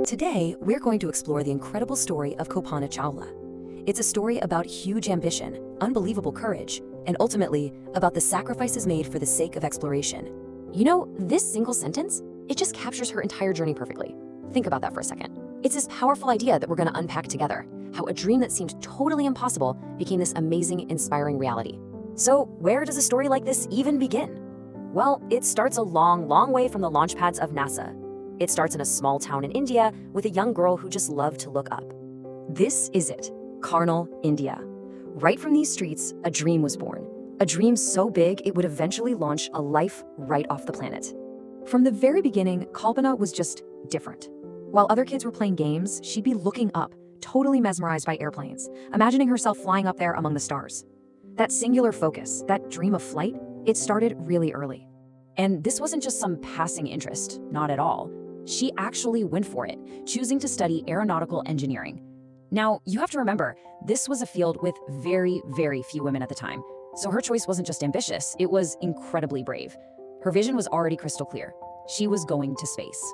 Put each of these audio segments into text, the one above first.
Today, we're going to explore the incredible story of Kalpana Chawla. It's a story about huge ambition, unbelievable courage, and ultimately about the sacrifices made for the sake of exploration. You know, this single sentence, it just captures her entire journey perfectly. Think about that for a second. It's this powerful idea that we're going to unpack together, how a dream that seemed totally impossible became this amazing, inspiring reality. So, where does a story like this even begin? Well, it starts a long, long way from the launch pads of NASA. It starts in a small town in India with a young girl who just loved to look up. This is it, Karnal, India. Right from these streets, a dream was born. A dream so big it would eventually launch a life right off the planet. From the very beginning, Kalpana was just different. While other kids were playing games, she'd be looking up, totally mesmerized by airplanes, imagining herself flying up there among the stars. That singular focus, that dream of flight, it started really early. And this wasn't just some passing interest, not at all. She actually went for it, choosing to study aeronautical engineering. Now, you have to remember, this was a field with very, very few women at the time. So her choice wasn't just ambitious, it was incredibly brave. Her vision was already crystal clear. She was going to space.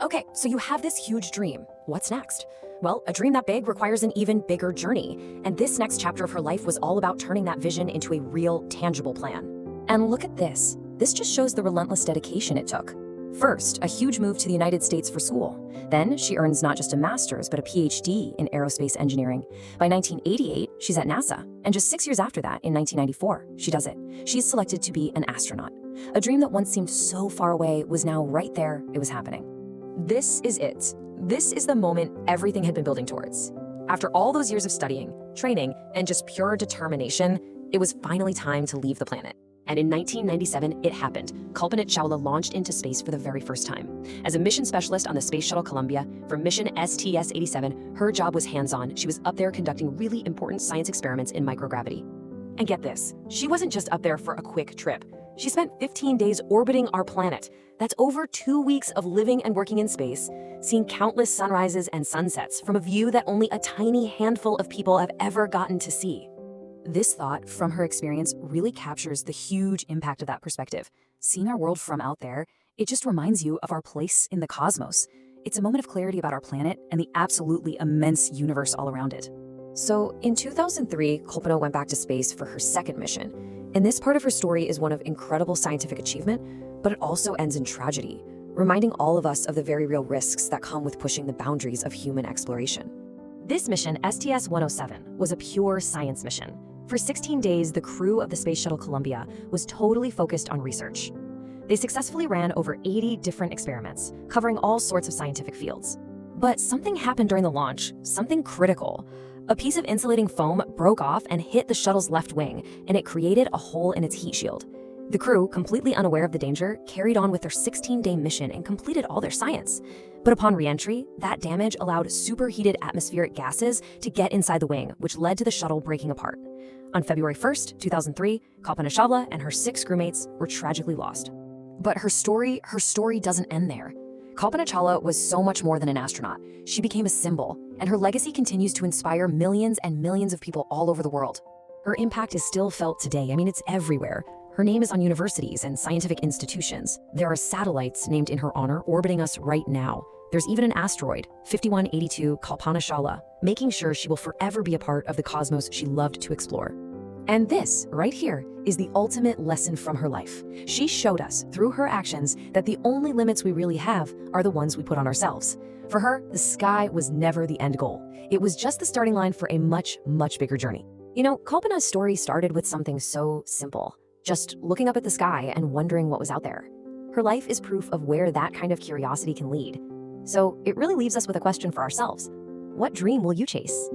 Okay, so you have this huge dream. What's next? Well, a dream that big requires an even bigger journey. And this next chapter of her life was all about turning that vision into a real, tangible plan. And look at this. This just shows the relentless dedication it took. First, a huge move to the United States for school. Then, she earns not just a master's, but a PhD in aerospace engineering. By 1988, she's at NASA. And just 6 years after that, in 1994, she does it. She's selected to be an astronaut. A dream that once seemed so far away was now right there. It was happening. This is it. This is the moment everything had been building towards. After all those years of studying, training, and just pure determination, it was finally time to leave the planet. And in 1997, it happened. Kalpana Chawla launched into space for the very first time. As a mission specialist on the Space Shuttle Columbia for mission STS-87, her job was hands-on. She was up there conducting really important science experiments in microgravity. And get this, she wasn't just up there for a quick trip. She spent 15 days orbiting our planet. That's over 2 weeks of living and working in space, seeing countless sunrises and sunsets from a view that only a tiny handful of people have ever gotten to see. This thought from her experience really captures the huge impact of that perspective. Seeing our world from out there, it just reminds you of our place in the cosmos. It's a moment of clarity about our planet and the absolutely immense universe all around it. So in 2003, Kalpana went back to space for her second mission. And this part of her story is one of incredible scientific achievement, but it also ends in tragedy, reminding all of us of the very real risks that come with pushing the boundaries of human exploration. This mission, STS-107, was a pure science mission. For 16 days, the crew of the Space Shuttle Columbia was totally focused on research. They successfully ran over 80 different experiments, covering all sorts of scientific fields. But something happened during the launch, something critical. A piece of insulating foam broke off and hit the shuttle's left wing, and it created a hole in its heat shield. The crew, completely unaware of the danger, carried on with their 16-day mission and completed all their science. But upon re-entry, that damage allowed superheated atmospheric gases to get inside the wing, which led to the shuttle breaking apart. On February 1st, 2003, Kalpana Chawla and her 6 crewmates were tragically lost. But her story doesn't end there. Kalpana Chawla was so much more than an astronaut. She became a symbol, and her legacy continues to inspire millions and millions of people all over the world. Her impact is still felt today. I mean, it's everywhere. Her name is on universities and scientific institutions. There are satellites named in her honor orbiting us right now. There's even an asteroid, 5182 Kalpana Chawla, making sure she will forever be a part of the cosmos she loved to explore. And this, right here, is the ultimate lesson from her life. She showed us, through her actions, that the only limits we really have are the ones we put on ourselves. For her, the sky was never the end goal. It was just the starting line for a much, much bigger journey. You know, Kalpana's story started with something so simple, just looking up at the sky and wondering what was out there. Her life is proof of where that kind of curiosity can lead. So it really leaves us with a question for ourselves. What dream will you chase?